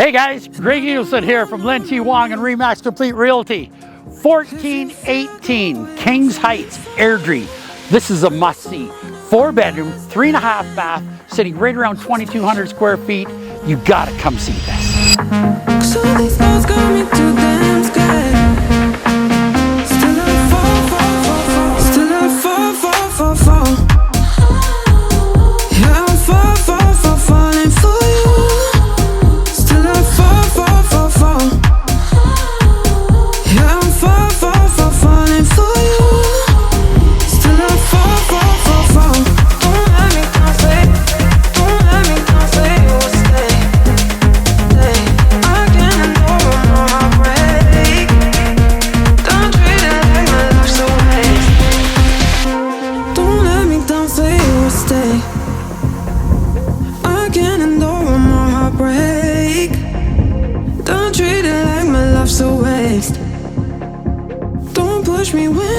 Hey guys, Greg Edelson here from Len T. Wong and Remax Complete Realty. 1418 Kings Heights, Airdrie. This is a must-see. 4-bedroom, 3.5 bath, sitting right around 2,200 square feet. You gotta come see this. So these walls got me too damn scared. Still I fall. Still I fall. Yeah, I'm falling for you. Still I fall. Yeah, I'm falling for you. Still I fall. Don't let me down, stay. Don't let me down, stay. You will stay. I can't endure no more heartbreak. Don't treat it like my life's a waste. Don't let me down, stay. You will stay. I can't endure no more heartbreak. Don't treat it like my life's a waste. Don't push me when